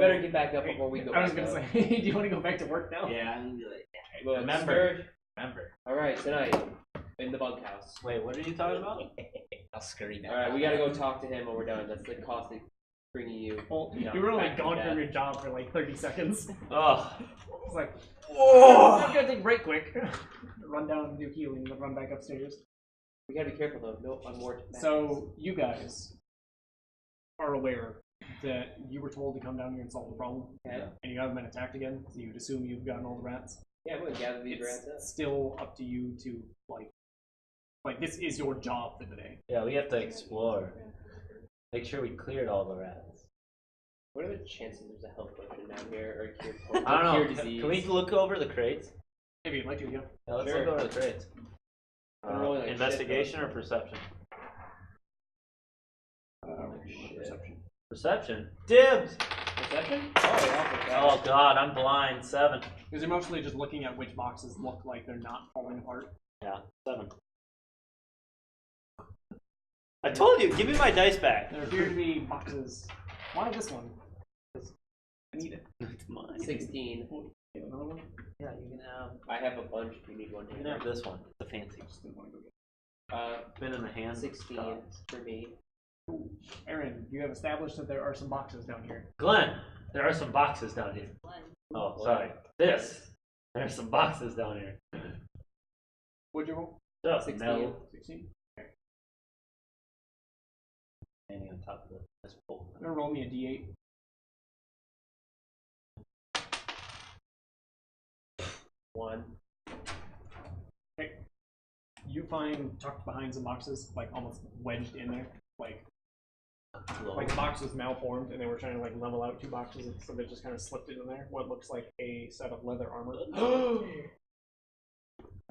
better get back up before we go. I was gonna say, do you want to go back to work now? Yeah, I'm gonna be like, Well, remember. All right, tonight in the bunkhouse. Wait, what are you talking about? I'll scurry down. All right, we gotta go talk to him when we're done. That's the cost of bringing you. Well, you were only gone from your job for like 30 seconds. Oh. It's like, Whoa! I'm gonna take a break quick. Run down and do healing, then run back upstairs. We gotta be careful though. No unwarranted. So you guys are aware that you were told to come down here and solve the problem, Okay. and you haven't been attacked again. So you'd assume you've gotten all the rats. Yeah, I'm gonna gather these It's rats up. still up to you to like this is your job for the day. Yeah, we have to explore. Make sure we cleared all the rats. What are the chances there's a health potion down here or cure? I don't cure know. disease? Can we look over the crates? If you'd like to, yeah. Yeah, let's Sure. look over the crates. I'm rolling like Investigation or perception? Perception. Perception. Dibs! Perception? Oh, yeah, perception. Oh god, I'm blind. 7. Because you're mostly just looking at which boxes look like they're not falling apart. Yeah, 7. I told you, give me my dice back. There appear to be boxes. Why this one? Because I need it. It's mine. 16. You have another one? Yeah, you can have. I have a bunch. If you need one. You can have this one. It's a fancy. Just didn't want to go get Been in the hand. 16 for me. it. Ooh. Aaron, you have established that there are some boxes down here. Glenn, there are some boxes down here. Oh, sorry. There are some boxes down here. What'd you roll? So, 16. no. 16? Okay. Standing on top of this pole. You're gonna roll me a d8. 1. Okay. You find tucked behind some boxes, like almost wedged in there, like the box was malformed, and they were trying to like level out 2 boxes, so they just kind of slipped it in there. What looks like a set of leather armor.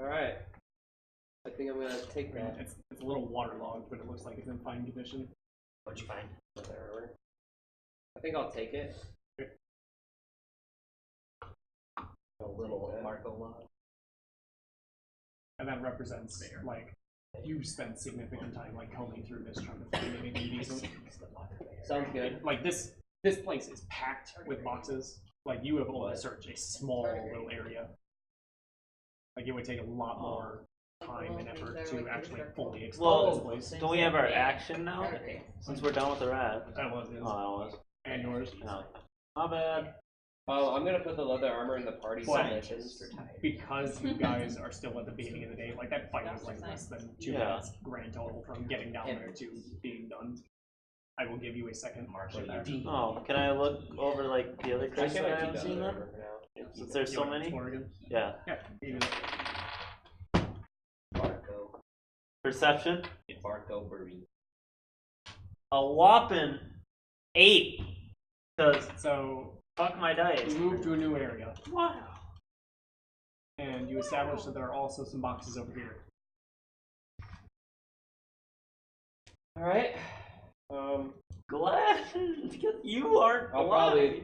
Alright. I think I'm gonna take that. It's a little waterlogged, but it looks like it's in fine condition. What'd you find? I think I'll take it. A little Marco log. And that represents like you spent significant time like combing through this, trying to find anything decent. Sounds good. Like this place is packed with boxes. Like you have only searched a small little area. Like it would take a lot more time and effort to actually fully explore this place. Don't we have our action now? Since we're done with the rat. That was his. Oh, that was. And yours. No. My bad. Oh, I'm gonna put the leather armor in the party submissions. Because you guys are still at the beginning of the day, like that fight was like less than 2 minutes grand total from getting down there to being done. I will give you a second march of that. Oh, can I look over like the other crates that I haven't seen then? Since there's so many? Yeah. Yeah. You do Barco. Perception? Barco Burry. A whopping 8. Cause So fuck my dice. you move to a new area, Wow. and you establish that there are also some boxes over here. Alright. Glad you aren't I'll alive.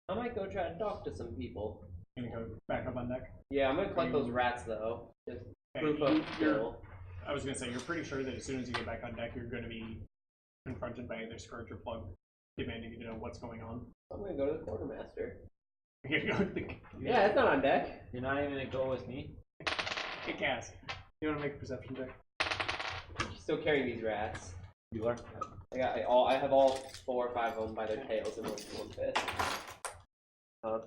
I might go try to talk to some people. You gonna go back up on deck? Yeah, I'm gonna collect those rats though. Just proof of skill. I was gonna say you're pretty sure that as soon as you get back on deck, you're gonna be confronted by either Scourge or Plug, demanding you to know what's going on. I'm gonna go to the quartermaster. You're gonna go to the Yeah, it's not on deck. You're not even gonna go with me? Hey, Cass, you wanna make a perception check? She's still carrying these rats. You are? I have all 4 or 5 of them by their tails in one fist.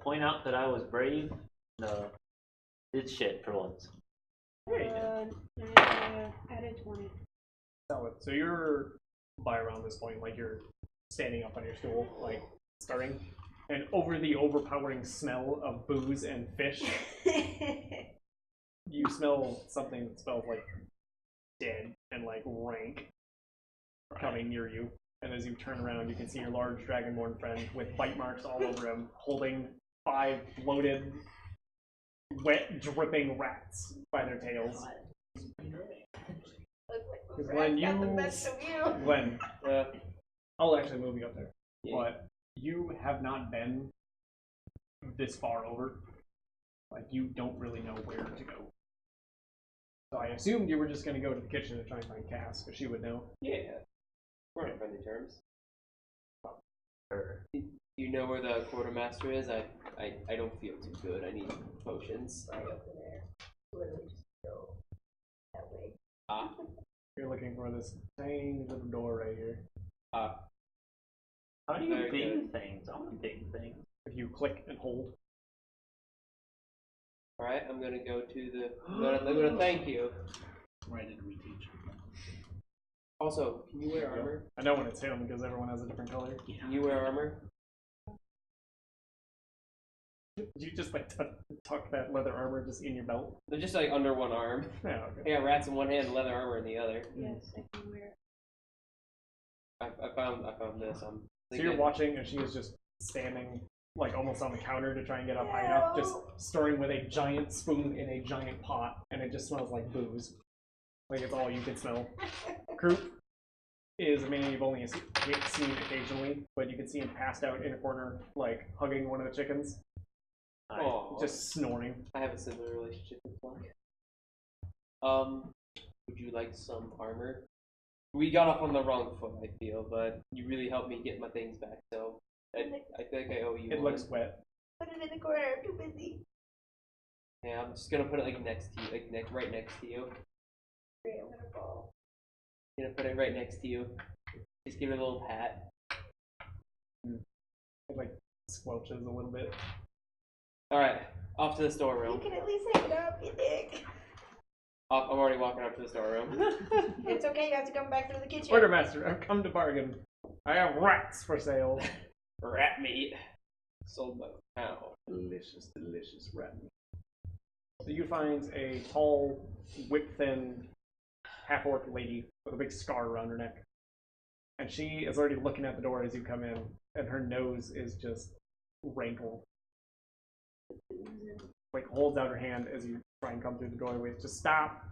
Point out that I was brave. No. Did shit for once. Added 20. Solid. So you're by around this point, like you're standing up on your stool, like starting, and over the overpowering smell of booze and fish, you smell something that smells like dead and like rank coming near you. And as you turn around, you can see your large dragonborn friend with bite marks all over him, holding 5 bloated, wet, dripping rats by their tails. Glenn, Glenn, I'll actually move you up there. Yeah. But you have not been this far over. Like, you don't really know where to go. So I assumed you were just going to go to the kitchen and try and find Cass, because she would know. Yeah. We're on friendly terms. you know where the quartermaster is? I don't feel too good. I need potions. Right over there. Literally just go that way. You're looking for this tiny little door right here. How do you Very bing good. things? I want to bing things. If you click and hold. All right, I'm gonna go to the. I'm gonna thank you. Why did we teach you? Also, can you wear armor? I know when it's him because everyone has a different color. Can you wear armor? You just like tuck that leather armor just in your belt. They're just like under one arm. Yeah, okay. I got rats in one hand, and leather armor in the other. Yes, I can wear it. I found this. So you're watching, and she is just standing, like almost on the counter to try and get up high enough, just stirring with a giant spoon in a giant pot, and it just smells like booze. Like it's all you can smell. Croup is a man you've only seen occasionally, but you can see him passed out in a corner, like hugging one of the chickens, Oh, just snoring. I have a similar relationship with Black. Would you like some armor? We got off on the wrong foot, I feel, but you really helped me get my things back, so I feel like I owe you It one. looks wet. Put it in the corner. I'm too busy. Yeah, I'm just gonna put it like next to you, like right next to you. Great, I'm gonna fall. I'm gonna put it right next to you. Just give it a little pat. It like squelches a little bit. All right, off to the You storeroom. can at least hang it up, you dick. I'm already walking up to the storeroom. It's okay, you have to come back through the kitchen. Quartermaster, I've come to bargain. I have rats for sale. Rat meat. Sold by the pound. Delicious, delicious rat meat. So you find a tall, whip-thin, half-orc lady with a big scar around her neck. And she is already looking at the door as you come in, and her nose is just rankled. Like, holds out her hand as you try and come through the doorway. Just stop.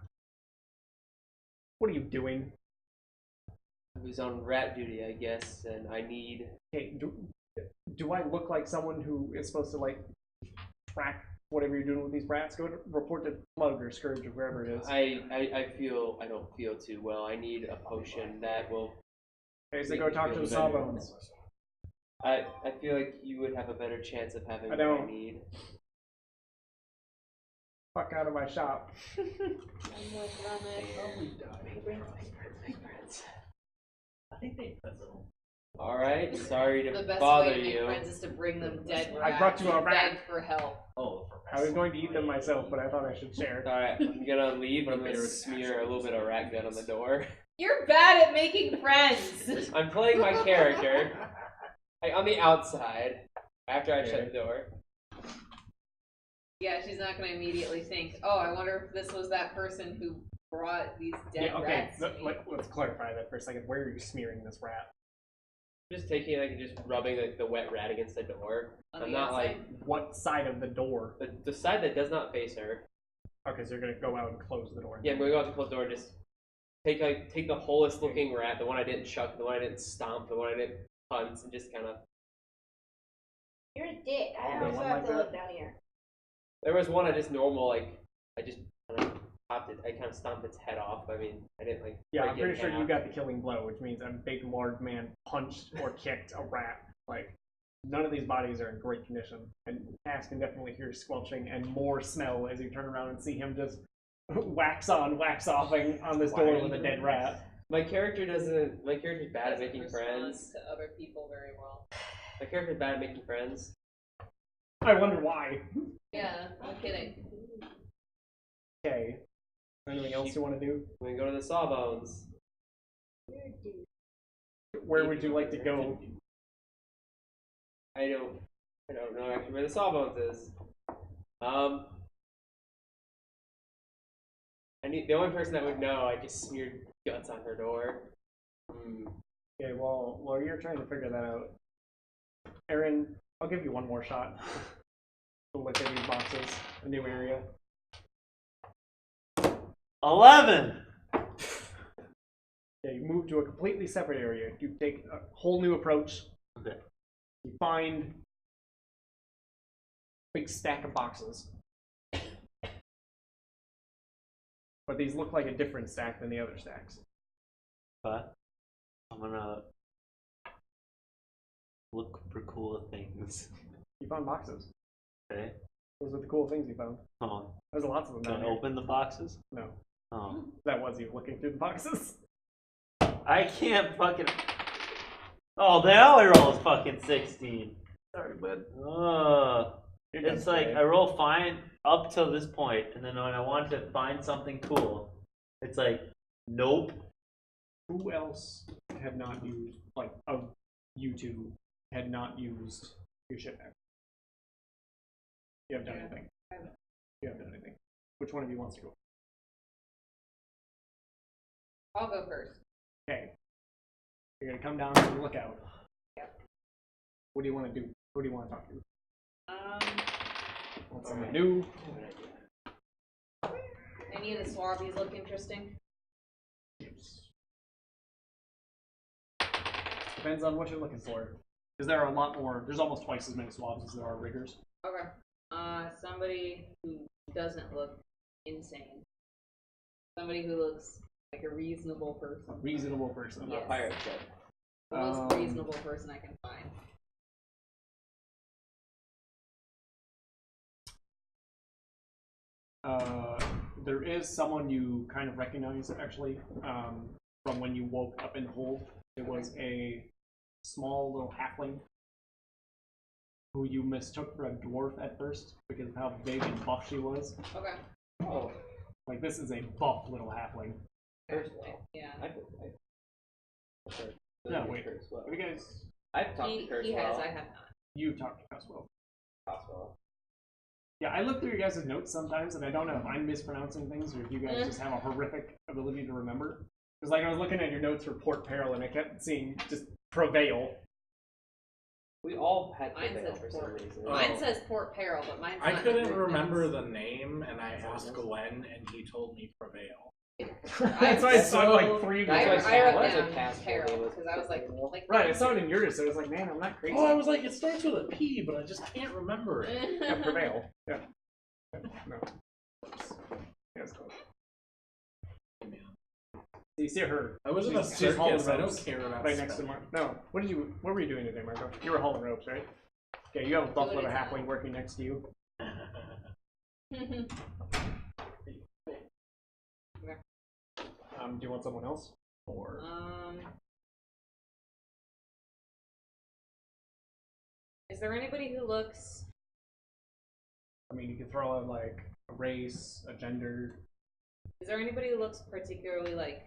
What are you doing? I was on rat duty, I guess, and I need. Hey, do I look like someone who is supposed to, like, track whatever you're doing with these rats? Go to report to Plug or Scourge or wherever it is. I don't feel too well. I need a potion that will. Okay, so go talk to the Sawbones. I feel like you would have a better chance of having what I don't. need. Fuck out of my shop. I'm like, I think they puzzle. Alright, sorry The to best bother way to make you. friends is to bring them dead I rats brought you a and rat. beg for help. Oh, for I was going to eat them myself, but I thought I should share. Alright, I'm gonna leave, but I'm gonna smear a little bit of rat gun on the door. You're bad at making friends. I'm playing my character. Like, on the outside, after I shut the door. Yeah, she's not going to immediately think, oh, I wonder if this was that person who brought these dead Yeah, okay, rats to me. let's clarify that for a second. Where are you smearing this rat? Just taking it, like, and just rubbing like the wet rat against the door. On I'm the not outside? like What side of the door? the side that does not face her. Okay, so you're going to go out and close the door. Yeah, I'm gonna go out to close the door and just take the wholest looking rat, the one I didn't chuck, the one I didn't stomp, the one I didn't punt, and just kind of. you're a dick. I Okay, also one have like to that. look down here. There was one I just normal like I just kind of popped it. I kind of stomped its head off. I mean, I didn't like. Yeah, break I'm it in pretty sure half. you got the killing blow, which means a big, large man punched or kicked a rat. Like, none of these bodies are in great condition. And Cass can definitely hear squelching and more smell as you turn around and see him just wax on, wax offing on this door with a dead rat. My character doesn't. My character's bad at Doesn't making respond friends. to other people very well. My character's bad at making friends. I wonder why. Yeah, no kidding. Okay. Anything else you want to do? I'm gonna go to the Sawbones. Where would you like to go? I don't know actually where the Sawbones is. I need the only person that would know. I just smeared guts on her door. Okay, well, while you're trying to figure that out, Aaron, I'll give you one more shot to look at these boxes, a new area. 11! Yeah, you move to a completely separate area. You take a whole new approach. Okay. You find a big stack of boxes. But these look like a different stack than the other stacks. But I'm gonna look for cool things. You found boxes. Okay. Those are the cool things you found. Oh, There's lots of them can down I here. open the boxes? No, Oh, that was you looking through the boxes. I can't fucking. Oh, the alley roll is fucking 16. Sorry, bud. It's like I roll fine up till this point, and then when I want to find something cool, it's like, nope. Who else had not used, like, of you two, had not used your ship back? You haven't done anything. I haven't. You haven't done anything. Which one of you wants to go? I'll go first. Okay. You're gonna come down to the lookout. Yep. What do you want to do? Who do you want to talk to? Want someone Alright. new? Any of the swabbies look interesting? Depends on what you're looking for. Because there are a lot more. There's almost twice as many swabs as there are riggers. Okay. Somebody who doesn't look insane. Somebody who looks like a reasonable person. Reasonable person. Yes. A pirate ship. The most reasonable person I can find. There is someone you kind of recognize, actually, from when you woke up in the hold. It was a small little halfling who you mistook for a dwarf at first because of how big and buff she was. Okay. Oh, Like, this is a buff little halfling. first of all, Yeah. No, wait. her as well. Have you guys... I've talked to her as He has, well. I have not. You've talked to Caswell. Possible. Yeah, I look through your guys' notes sometimes, and I don't know if I'm mispronouncing things or if you guys just have a horrific ability to remember. Because, like, I was looking at your notes for Port Peril, and I kept seeing just Prevail. We all had Mine prevail says for some port. reason. Mine says Port Peril, but mine's I not couldn't numbered remember notes. the name, and I asked Glenn, and he told me Prevail. That's why I saw like three of I, you That's guys. why I wrote What's a down cast Peril name? because I was like, Right, I saw it in yours, so I was like, man, I'm not crazy. Oh, I was like, it starts with a P, but I just can't remember it. Yeah, Prevail. Yeah. No. Yeah, it's close. You see her I was in a She's hauling circus. I don't ropes care about right next to Marco. No, what were you doing today, Marco? You were hauling ropes, right? Okay, you have a buff little halfling working next to you. Do you want someone else? Or Is there anybody who looks? I mean, you could throw out like a race, a gender. Is there anybody who looks particularly like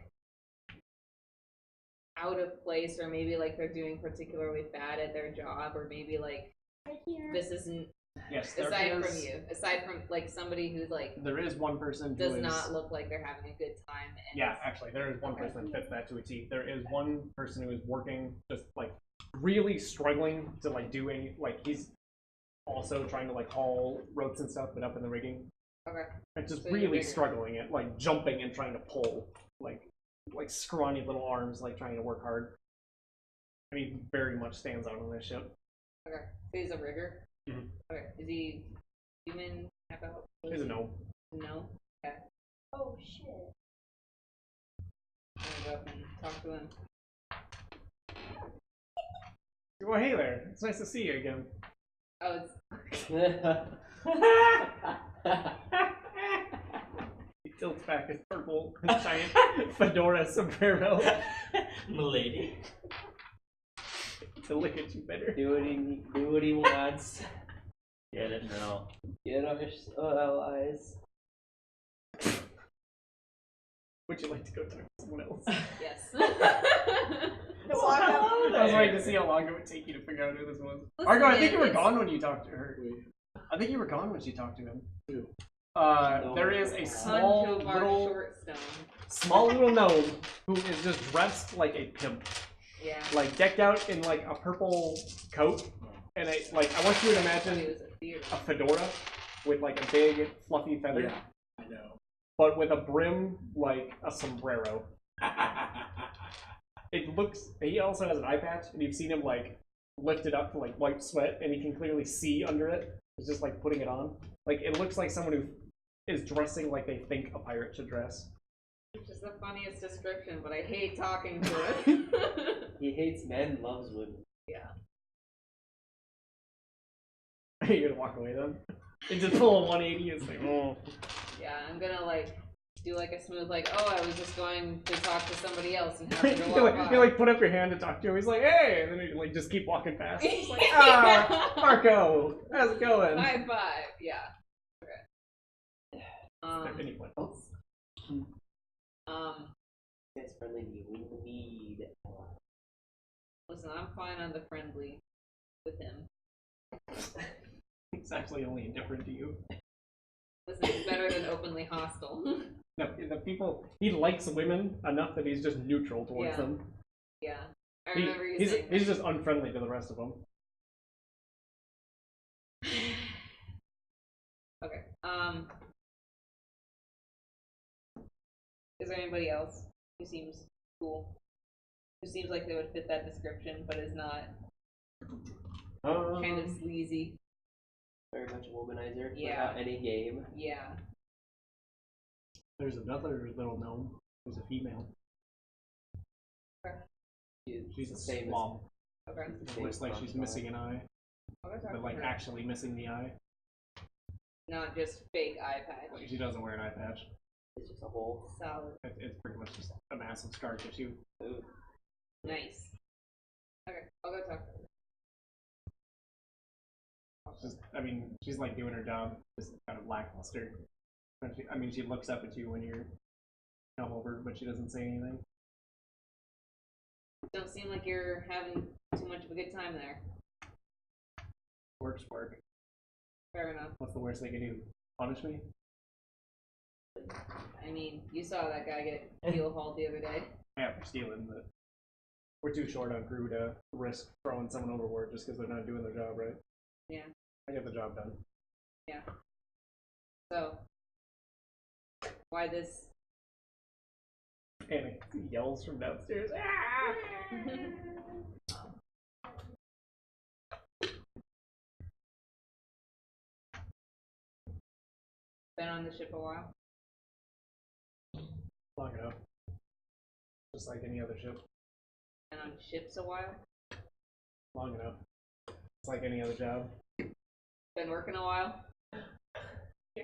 out of place, or maybe like they're doing particularly bad at their job, or maybe like this isn't Yes, there aside is. from you, aside from like somebody who's like There is one person who does is, not look like they're having a good time. And Yeah, actually, there is one person that fits that to a T. There is one person who is working, just like really struggling to like do any, like he's also trying to like haul ropes and stuff, but up in the rigging. Okay. And just So you're really bigger. struggling at like jumping and trying to pull, like scrawny little arms, like trying to work hard. And he very much stands out on this ship. Okay. So he's a rigger. Mhm. Okay. Is he human? Half elf? He's a gnome. No. Okay. Oh shit. I'm gonna go up and talk to him. Well, hey there. It's nice to see you again. Oh, it's He tilts back his purple giant fedora sombrero Milady. to look at you better. do what he wants. Get it now. Get our allies. Would you like to go talk to someone else? yes. I was waiting to see how long it would take you to figure out who this was. Listen, Argo, I think man, you were it's- gone when you talked to her. I think you were gone when she talked to him. Who? There is a Son to our short stone. small little gnome who is just dressed like a pimp, Yeah. like decked out in like a purple coat, and I want you to I thought he imagine was a theater. a fedora with like a big fluffy feather, Yeah, I know. but with a brim like a sombrero. It looks. He also has an eye patch, and you've seen him like lift it up to like wipe sweat, and you can clearly see under it. It's just like putting it on. Like it looks like someone who is dressing like they think a pirate should dress. Which is the funniest description, but I hate talking to him. He hates men, loves women. Yeah. You're gonna walk away then? It's just full of 180. It's like, oh. Yeah, I'm gonna like do like a smooth like, oh, I was just going to talk to somebody else and have to walk by. You like put up your hand to talk to him. He's like, hey, and then you like just keep walking past. He's like, ah, Marco, how's it going? High five. Yeah. Okay. Anyone else? It's friendly to you. We need. Listen, I'm fine on the friendly with him. It's actually only indifferent to you. Listen, it's better than openly hostile. No, the people he likes women enough that he's just neutral towards them. Yeah, I remember you saying he's just unfriendly to the rest of them. Okay. Is there anybody else who seems cool? Who seems like they would fit that description, but is not kind of sleazy? Very much a womanizer Yeah. without any game. Yeah. There's another little gnome who's a female. She's the a same mom. Okay. It looks like she's missing an eye, Okay, talk but to like her. actually missing the eye. Not just fake eye patch. Like, she doesn't wear an eye patch. It's just a hole. Solid. It's pretty much just a massive scar tissue. Ooh. Nice. Okay, I'll go talk to her. She's like doing her job, just kind of lackluster. She looks up at you when you come over, but she doesn't say anything. Don't seem like you're having too much of a good time there. Work's work. Fair enough. What's the worst they can do? Punish me? I mean, you saw that guy get heel hauled the other day. Yeah, for stealing, but we're too short on crew to risk throwing someone overboard just because they're not doing their job right. Yeah. I get the job done. Yeah. So, why this? And it yells from downstairs. Ah! Been on the ship a while. Long enough. Just like any other ship. Been on ships a while. Long enough. It's like any other job. Been working a while.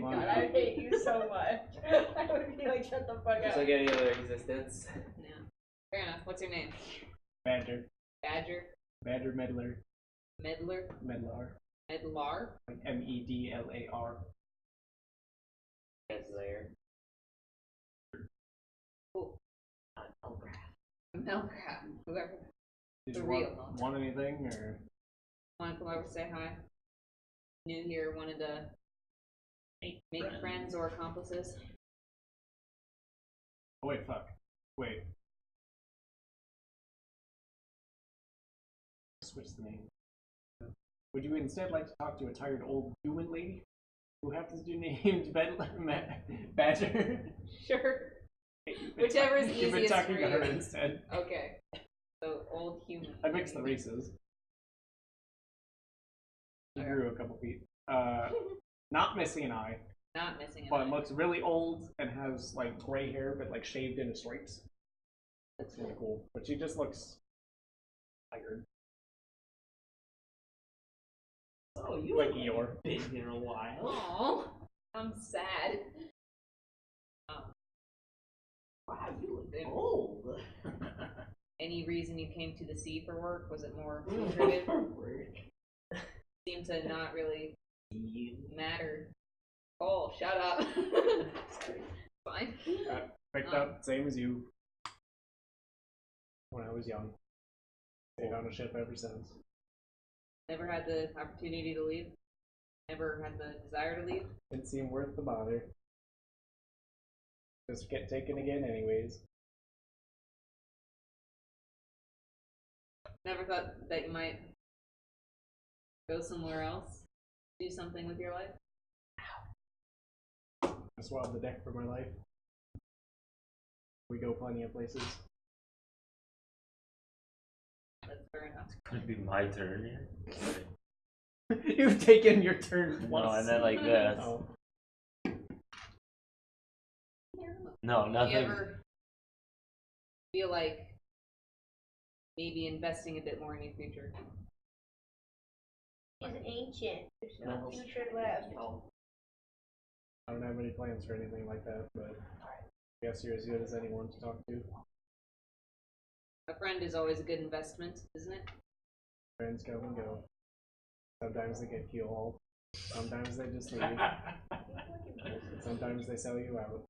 Long God, enough. I hate you so much. I would be like, shut the fuck Just up. like any other existence. Yeah. Fair enough. What's your name? Badger. Badger? Badger Meddler. Medlar? Medlar. Medlar? Like Medlar. That's there. Cool. Melcraft. Whoever. Did The you real want anything or? Want to come over say hi? New here, wanted to make friends or accomplices. Oh wait, fuck. Wait. Switch the name. Would you instead like to talk to a tired old human lady who happens to be named Badger? Sure. Whichever is You've been easiest talking for to her you. instead. Okay. So old human. I mixed the races. She grew a couple feet. Not missing an eye, Not missing an but eye. looks really old and has like gray hair, but like shaved into stripes. That's really cool. But she just looks tired. Oh, you Like look Eeyore. been here a while. Aw, I'm sad. Wow, you look Damn. old. Any reason you came to the sea for work? Was it more driven? Seemed to not really matter. Oh, shut up. Sorry. Fine. Picked up, same as you. When I was young. Stayed on a ship ever since. Never had the opportunity to leave. Never had the desire to leave. Didn't seem worth the bother. Just get taken again anyways. Never thought that you might go somewhere else. Do something with your life. I swabbed the deck for my life. We go plenty of places. That's fair enough. Could it be my turn here? You've taken your turn No, once. and then like this. Oh. No, Do you nothing. ever feel like maybe investing a bit more in your future? Is ancient. There's no future left. I don't have any plans for anything like that, but I guess you're as good as anyone to talk to. A friend is always a good investment, isn't it? Friends come and go. Sometimes they get killed. Sometimes they just leave. Sometimes they sell you out.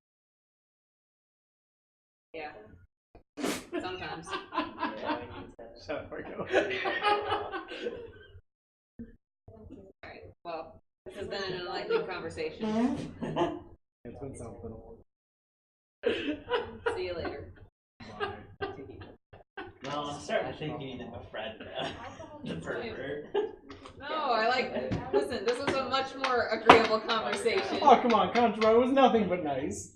Yeah. Sometimes. Shut up, Marco. Alright, well, this has been an enlightening conversation. It's been something. See you later. Bye. No, I'm starting to think you need a friend now. The pervert. No, I like. Listen, this was a much more agreeable conversation. Oh, come on, Contra, it was nothing but nice.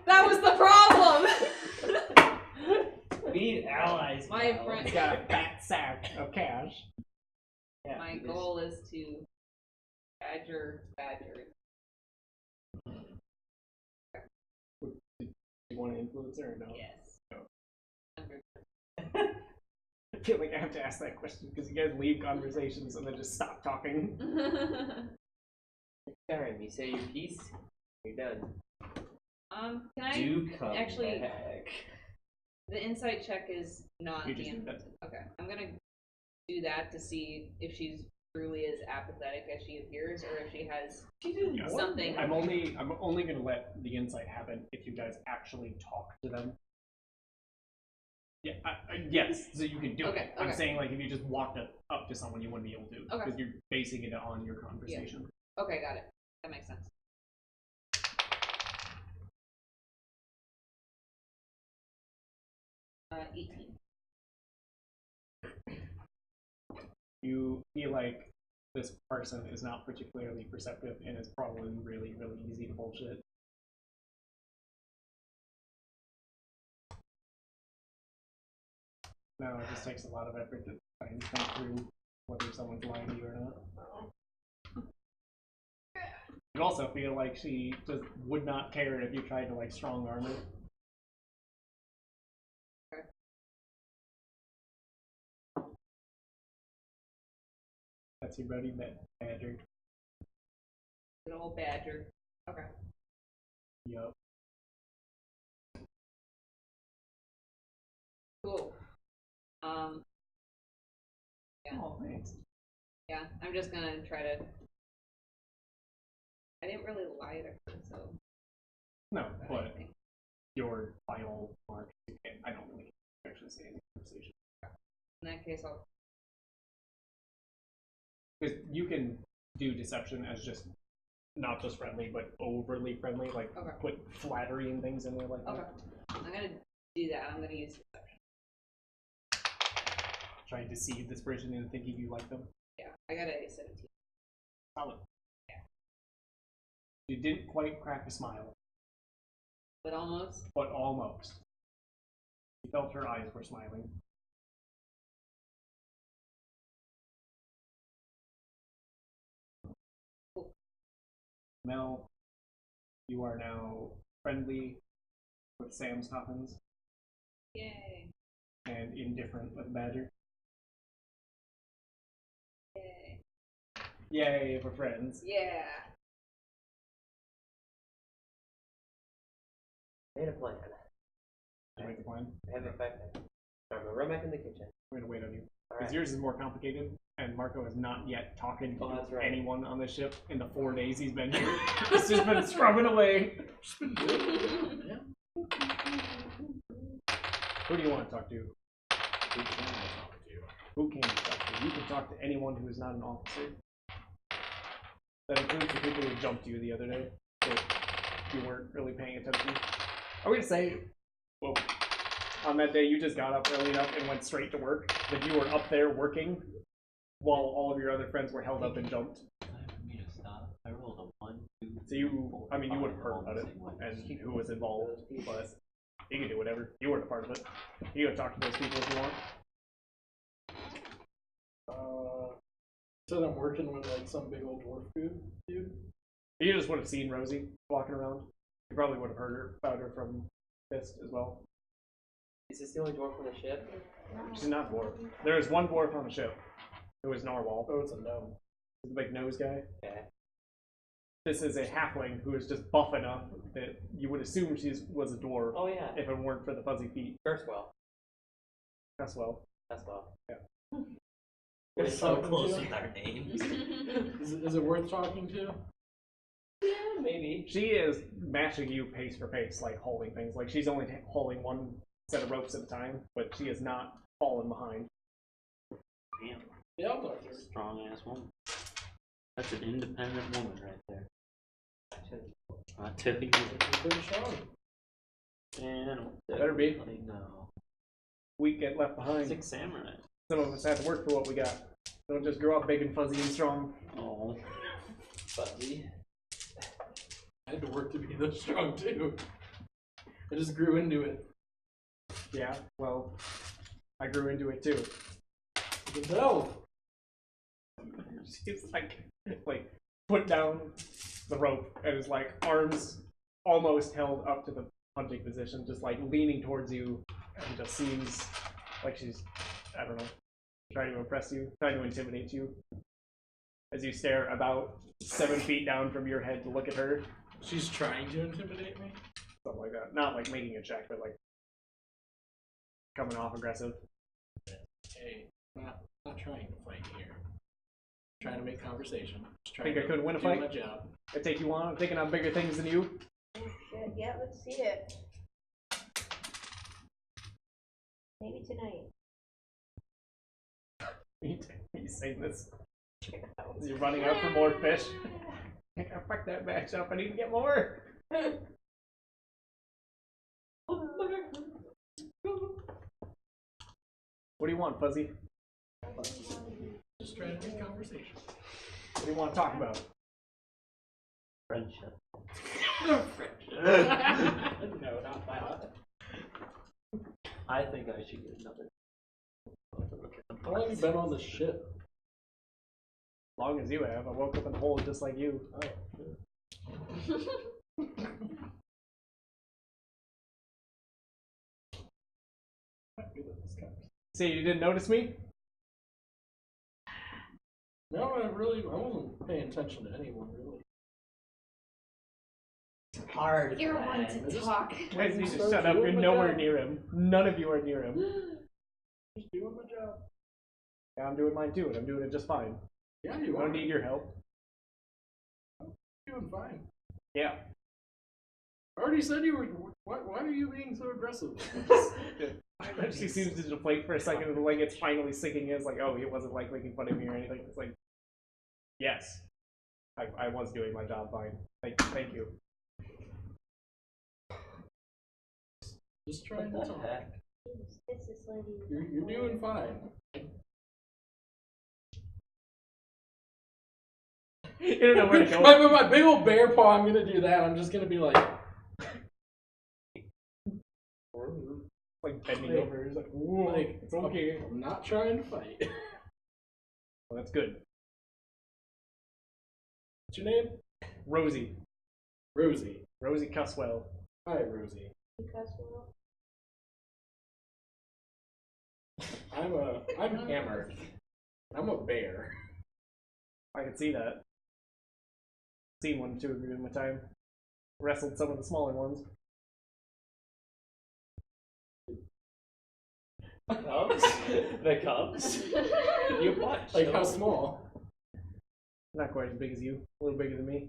That was the problem! We need allies. My now. friend. He's got a fat sack of cash. Yeah, My we just- goal is to badger. Do you want to influence her or no? Yes. I feel like I have to ask that question because you guys leave conversations and then just stop talking. Darren, you say your piece, you're done. Can I Do come actually? back. The insight check is not You the just do that. Okay, I'm gonna do that to see if she's truly as apathetic as she appears, or if she has Yeah. something. I'm only gonna let the insight happen if you guys actually talk to them. Yeah, yes, so you can do Okay, it. I'm okay. saying like if you just walked up to someone, you wouldn't be able to Okay. because you're basing it on your conversation. Okay, got it. That makes sense. Uh, 18. You feel like this person is not particularly perceptive and is probably really, really easy to bullshit. No, it just takes a lot of effort to try and think through whether someone's lying to you or not. You also feel like she just would not care if you tried to like strong arm her. That's your buddy, Badger. Good old badger. Okay. Yup. Cool. Yeah. Oh, thanks. Yeah, I'm just gonna try to. I didn't really lie to her, so. No, but your final mark, I don't really actually say in the conversation. In that case, I'll. Because you can do deception as just not just friendly, but overly friendly, like Okay. put flattery and things in there like that. Okay. I'm gonna do that. I'm gonna use deception. Trying to deceive this person into thinking you like them. Yeah, I got a 17. Solid. Yeah. You didn't quite crack a smile, But almost. but almost. You felt her eyes were smiling. Cool. Mel, you are now friendly with Sam's Coffins Yay. and indifferent with Badger. Yay. Yay, we're friends. Yeah. I made a plan. Did you make the plan? I have it back there. Alright, we'll run back in the kitchen. I'm gonna wait on you. Because Alright. yours is more complicated, and Marco has not yet talked to Oh, that's right. anyone on the ship in the 4 days he's been here. He's just been scrubbing away. Who do you want to talk to? Who can I talk to? Who can you talk to? You can talk to anyone who is not an officer. That includes the people who jumped you the other day, that you weren't really paying attention. I'm gonna say, well, on that day you just got up early enough and went straight to work, that you were up there working while all of your other friends were held up and jumped. Time for me to stop. I rolled a 1, 2. So you, I mean, you would have heard about it and who was involved, but you can do whatever. You weren't a part of it. You go talk to those people if you want. Said I'm working with like some big old dwarf dude. You just would have seen Rosie walking around. You probably would have heard about her from Fist as well. Is this the only dwarf on the ship? She's not dwarf. There is one dwarf on the ship who is Narwhal. Oh, it's a gnome. The big nose guy. Okay. This is a halfling who is just buff enough that you would assume she was a dwarf Oh yeah. if it weren't for the fuzzy feet. Kurzweil. That's well. That's well. We're We're so talking close to? with our names. Is it worth talking to? Yeah, maybe. She is matching you pace for pace, like holding things. Like she's only holding one set of ropes at a time, but she is not falling behind. Damn. Yeah, I'll talk to her. Strong ass woman. That's an independent woman right there. I tell you. She's pretty strong. And Better be. No. We get left behind. 6 samurai. Some of us have to work for what we got. Don't just grow up big and fuzzy and strong. Oh. Fuzzy. I had to work to be this strong too. I just grew into it. Yeah, well, I grew into it too. You can tell. She's like put down the rope and is like arms almost held up to the punching position, just like leaning towards you, and just seems like she's, I don't know, trying to impress you, trying to intimidate you. As you stare about 7 feet down from your head to look at her, She's trying to intimidate me. something like that. Not like making a check, but like coming off aggressive. Hey, not trying to fight here. Trying to make conversation. Just trying Think I to couldn't win a do fight? my job. I take you on, I'm thinking I'm bigger things than you. Oh shit, yeah, let's see it. Maybe tonight. You saying this? You're running out for more fish. I gotta fuck that match up. I need to get more. What do you want, Fuzzy? Just trying to make conversation. What do you want to talk about? Friendship. No, not that. I think I should get another. How long have you been on this ship? Long as you have. I woke up in a hole just like you. Oh, See, you didn't notice me? no, I wasn't paying attention to anyone really. Hard. You're one to talk. Guys need to Start shut up. doing You're my nowhere job. near him. None of you are near him. Just doing my job. Yeah, I'm doing mine too, and I'm doing it just fine. Yeah, I you are. don't need your help. Doing fine. Yeah. I already said you were. Why are you being so aggressive? She seems to deflate for a second, and like it's finally sinking in. It's like, oh, he wasn't like making fun of me or anything. It's like, yes, I was doing my job fine. Thank you. Just trying to What the talk. heck? It's this lady. You're doing fine. You don't know where to go. With my big old bear paw, I'm gonna do that. I'm just gonna be like, Like bending Like- over. He's like, whoa, like it's okay. I'm not trying to fight. Well, that's good. What's your name? Rosie. Rosie. Rosie Cusswell. Hi, Rosie. Because well, I'm hammered. I'm a bear. I can see that. Seen one or two of you in my time. Wrestled some of the smaller ones. Cubs? The Cubs? You punch. Like how small? Not quite as big as you. A little bigger than me.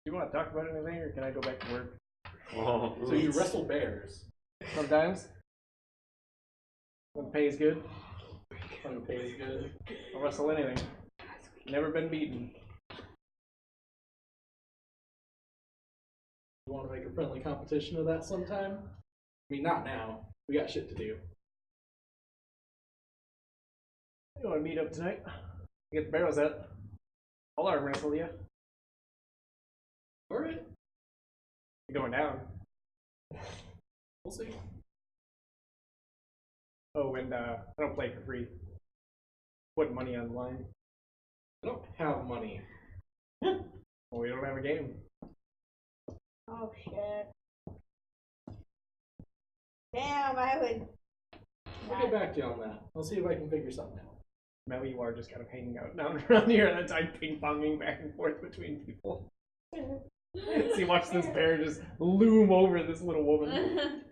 Do you want to talk about anything, or can I go back to work? Oh, So you wrestle bears. Sometimes. When the pay is good, When the pay is good. I'll wrestle anything. Never been beaten. You want to make a friendly competition of that sometime? I mean, not now. We got shit to do. You want to meet up tonight? Get the barrels out. I'll arm wrestle you. Alright. You're going down. We'll see. Oh, and I don't play for free. Putting money on the line. I don't have money. Well, we don't have a game. oh shit. Damn, I would. I'll get back to you on that. I'll see if I can figure something out. Now you are just kind of hanging out down around here and I'm ping-ponging back and forth between people. So you watch this bear just loom over this little woman.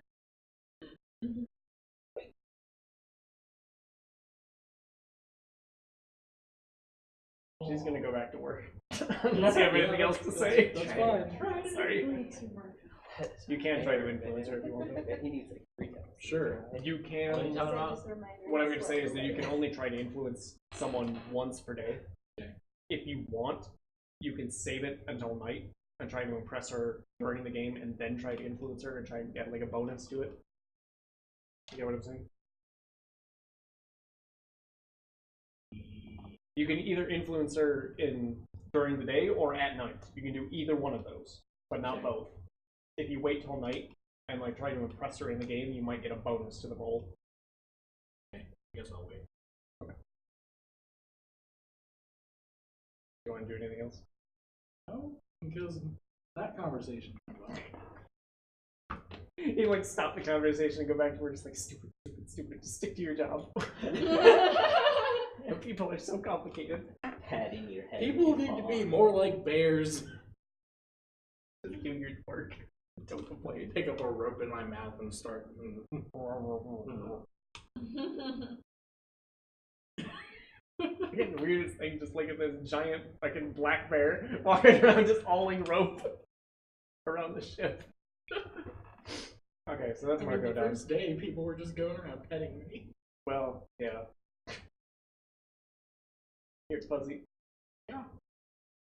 She's gonna go back to work. Unless you have anything else to say. That's fine. Sorry. You can try to influence her if you want to. He needs like 3 times. Sure. You What are you can. talking about? What I'm going to say is that you can only try to influence someone once per day. Okay. If you want, you can save it until night and try to impress her during the game, and then try to influence her and try and get like a bonus to it. You get what I'm saying? You can either influence her during the day or at night. You can do either one of those, but not both. If you wait till night and like try to impress her in the game, you might get a bonus to the roll. Okay. I guess I'll wait. You want to do anything else? No, because that conversation went well. You like stop the conversation and go back to work. Just like stupid. Just stick to your job. You know, people are so complicated. Patting your head. People need to be more like bears. Just do your work. Don't complain. Pick up a rope in my mouth and start. Again, the weirdest thing, just look at this giant fucking black bear walking around just hauling rope around the ship. Okay, so that's where I go the down. first day, people were just going around petting me. Well, yeah. Here's Fuzzy. Yeah.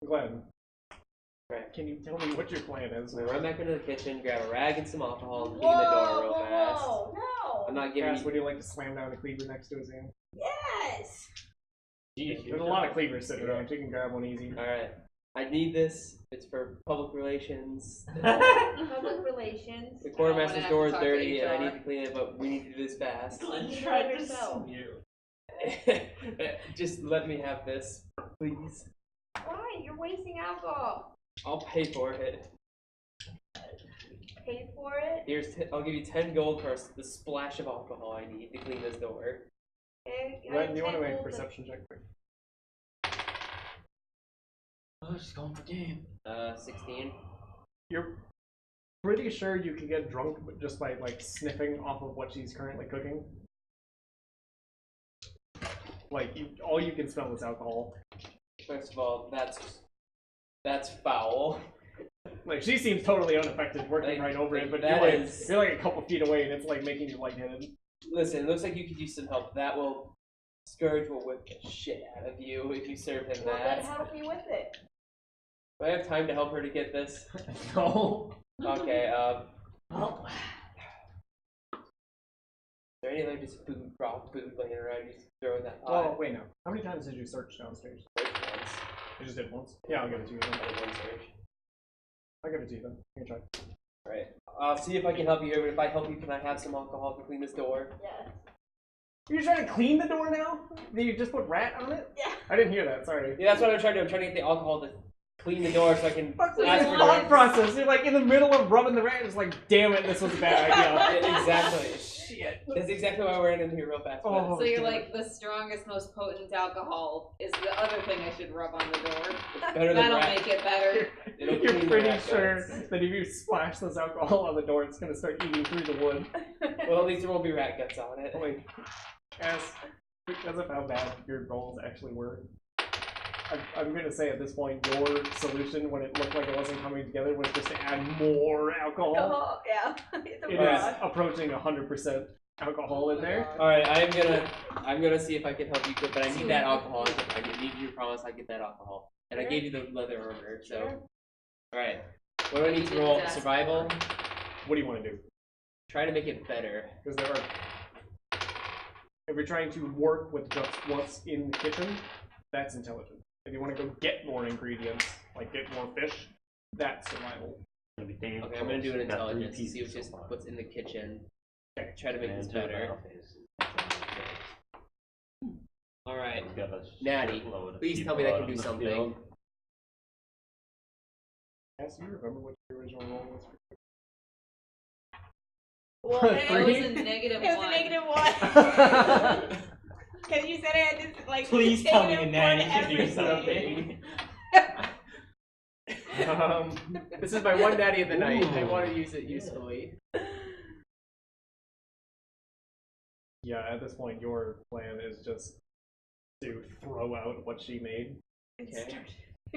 I'm glad. Right. Can you tell me what your plan is? So I run back into the kitchen, grab a rag and some alcohol, and clean the door real fast. Whoa, no. I'm not giving Cass, you. would you like to slam down a cleaver next to his hand? Yes. There's a lot of cleavers sitting around. You can grab one easy. Alright. I need this. It's for public relations. Public relations. The I quartermaster's don't door is wanna have to dirty talk to and I HR. need to clean it, but we need to do this fast. You do it yourself. Just let me have this, please. Why? You're wasting alcohol. I'll pay for it. Pay for it. I'll give you 10 gold for the splash of alcohol I need to clean this door. Okay, Ren, do you want to make a perception check quick? Oh, she's going for game. 16. You're pretty sure you can get drunk just by like sniffing off of what she's currently cooking. Like all you can smell is alcohol. First of all, that's foul. Like she seems totally unaffected, working right over it, but you're like a couple feet away, and it's like making you lightheaded. Listen, it looks like you could use some help. That will Scourge will whip the shit out of you if you serve him Well, then that. help me with it. Do I have time to help her to get this? No. Okay, Oh. is there any other just raw food laying around? You just throw in that Oh pot? wait, no. How many times did you search downstairs? Search once. You just did it once. Yeah, I'll give it to you. Then. I did one search. I'll give it to you then. You can try. Right. I'll see if I can help you here, but if I help you, can I have some alcohol to clean this door? Yes. You're trying to clean the door now? Did you just put rat on it? Yeah. I didn't hear that. Sorry. Yeah, that's what I'm trying to do. I'm trying to get the alcohol to clean the door so I can Fuck this ask for thought directions. process. You're like in the middle of rubbing the rat. It's like, damn it, this was a bad idea. Yeah, exactly. Shit. That's exactly why we're in here real fast. Oh. So you're like, the strongest, most potent alcohol is the other thing I should rub on the door. Better than That'll rat. make it better. It'll You're clean the pretty rat sure guts. that if you splash this alcohol on the door, it's gonna start eating through the wood. Well, at least there won't be rat guts on it. Like, because of how bad your rolls actually were, I'm gonna say at this point, your solution, when it looked like it wasn't coming together, was just to add more alcohol. Oh, yeah. It's a It broad. is approaching 100% alcohol in there. Alright, I'm gonna see if I can help you, but I need that alcohol. I need you to promise I get that alcohol. And I gave you the leather armor, so. Sure. Alright. What do I need to roll? Just- Survival? What do you want to do? Try to make it better. Because there are. If you're trying to work with just what's in the kitchen, that's intelligent. If you want to go get more ingredients, like get more fish, that's survival. Okay, I'm gonna do an intelligence to see what's in the kitchen. Try to make this better. Alright. Natty, please tell me that can do something. Yes, you remember what your original role was? Well, that was Three? a negative It was one. a negative one. Because you said I had this, like, Please tell me a negative nanny one can do everything. something. This is my one natty of the night. I want to use it usefully. Yeah, at this point, your plan is just to throw out what she made, Okay.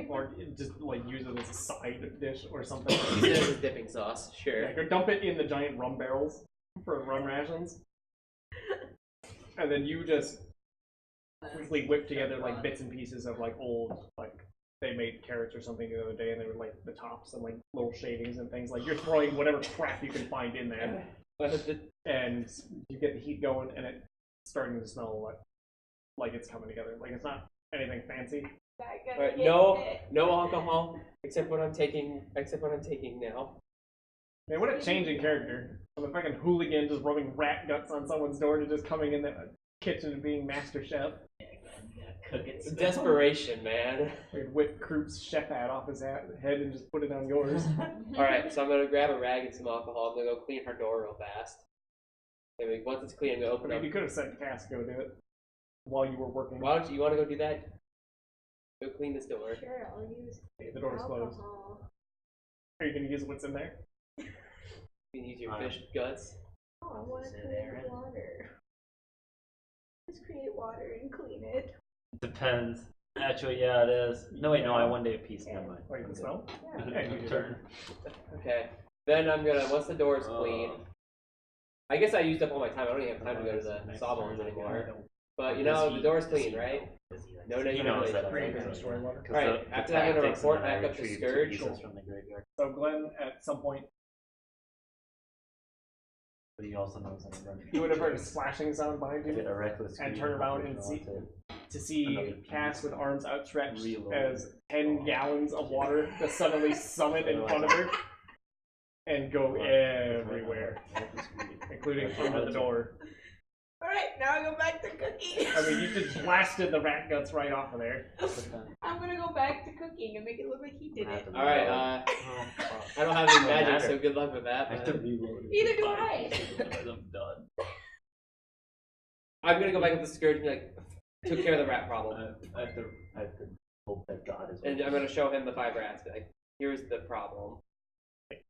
or just like use it as a side dish or something. Use it as a dipping sauce. Sure. Like, or dump it in the giant rum barrels for rum rations, and then you just quickly whip together like bits and pieces of like old, like they made carrots or something the other day, and they were like the tops and like little shavings and things. Like you're throwing whatever crap you can find in there, and you get the heat going, and it's starting to smell like it's coming together. Like it's not anything fancy. Alright, no alcohol except what I'm taking now. Man, what a change in character. From a fucking hooligan just rubbing rat guts on someone's door to just coming in the kitchen and being master chef. Cook it. It's desperation, man. You'd whip Kroop's chef hat off his head and just put it on yours. Alright, so I'm gonna grab a rag and some alcohol. I'm gonna go clean her door real fast. And once it's clean, I'm gonna I open mean, up. you could have sent Cass to go do it while you were working. Why don't you want to go do that? Go clean this door. Sure, I'll use The door's closed. alcohol. Are you going to use what's in there? You can use your fish guts. Oh, I want to Is it create Aaron? water. Just create water and clean it. Depends. Actually, yeah, it is. No, wait, no, I one day a piece. Never mind. Oh, you can smell? Yeah. Yeah, you can Turn. Okay. Then I'm gonna, once the door is Oh. clean, I guess I used up all my time. I don't even have time to go to the sawbones anymore. But you know, the door's clean, right? No He negative knows that. relations. Pretty story water. Alright, after that, I'm gonna report back up to Scourge. From the graveyard. So Glenn, at some point, But he also knows that I'm running. you would have heard a splashing sound behind I did you a reckless and scream turn around if and you see want to see Another Cass with arms outstretched Reload. as 10 gallons of water just suddenly summit in front of her and go to. everywhere, Reckless scream. including under the door. Alright, now I go back to cooking. I mean, you just blasted the rat guts right off of there. I'm gonna go back to cooking and make it look like he did it. Alright, Oh, I don't have any Don't magic, matter. so good luck with that. I have to But reload it. Neither do I. I'm done. I'm gonna go back up to Scourge and be like, took care of the rat problem. I have to hope that God is. And I'm gonna show him the 5 rats. Be like, here's the problem.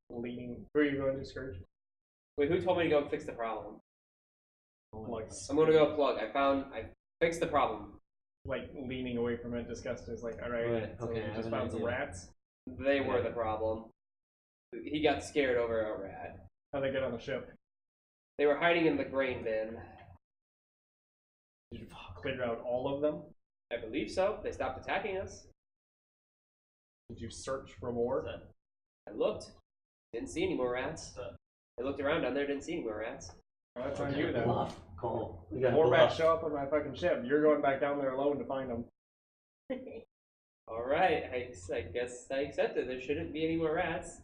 Leaning. Who are you going to, Scourge? Wait, who told me to go fix the problem? Like, I'm gonna go plug. I fixed the problem. like leaning away from it, disgusted. Is like, all right, Right, so okay, we I have just an found some idea. rats. They were the problem. He got scared over a rat. How'd they get on the ship? They were hiding in the grain bin. Did you clear out all of them? I believe so. They stopped attacking us. Did you search for more? I looked. Didn't see any more rats. I looked around down there. Didn't see any more rats. Well, that's on you then. Bluff. Cool. We got More rats bluff. show up on my fucking ship. You're going back down there alone to find them. All right. I guess I accept it. There shouldn't be any more rats.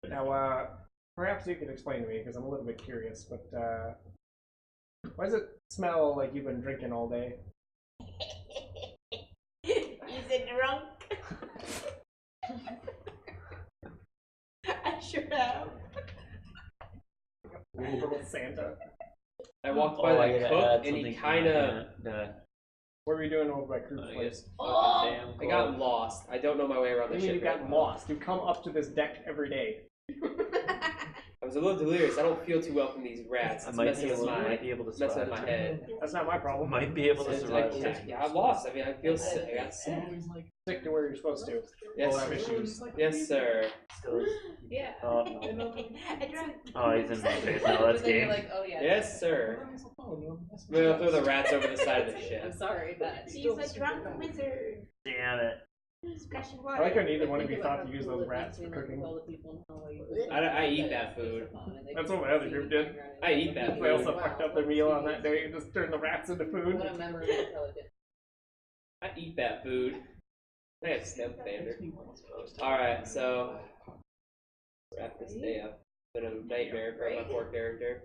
Now, perhaps you can explain to me, because I'm a little bit curious, but why does it smell like you've been drinking all day? He's a drunk. I sure have. Little Santa. I walked by I that gotta cook, add and he something to kind of. What were you doing over by Kroop's place? I got lost. I don't know my way around What the do you mean ship. you got right? lost? You come up to this deck every day. I was a little delirious. I don't feel too well from these rats. I It's might messing be with able, my might be able to messing survive. with my head. That's not my problem. Might be able to survive. Yeah, I'm lost. I mean, I feel sick. I got sick. Stick to where you're supposed to. Yes, We'll have issues. yes, sir. Still. Yeah. Oh, no. I drank. Oh, he's in my face now. That's But then you're game. like, oh yeah. Yes, sir. I'm gonna throw the rats over the side of the I'm ship. sorry, but He's a drunk wizard. Damn it. Splashing I water. like how neither one of you thought to use those rats for cooking. I eat that food. That's what my other group did. I eat that They also food. fucked up their meal on that day and just turned the rats into food. What a memory of intelligence. I eat that food. I have step standard. Alright, so wrap this day up. It's been a nightmare for my poor character.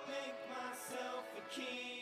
Make myself a king.